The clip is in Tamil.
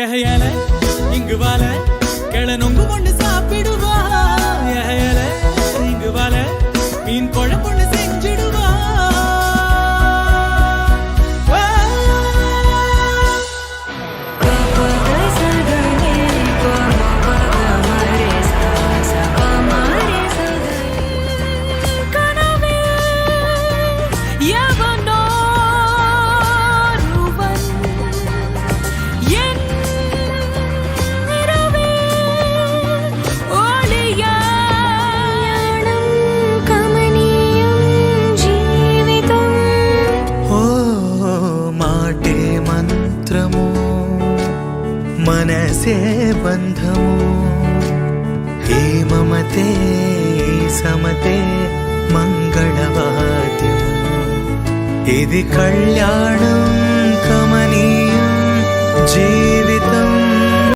எஹையல இங்கு வாழ கிள நொங்கு பொண்ணு சாப்பிடுவா. எஹையல இங்கு வாழ மீன் குழம்பொண்ணு செஞ்சிடுவா. మనసే బంధము ఈ మమతే సమతే మంగళవాద్యము ఇది కళ్యాణం కమనీయం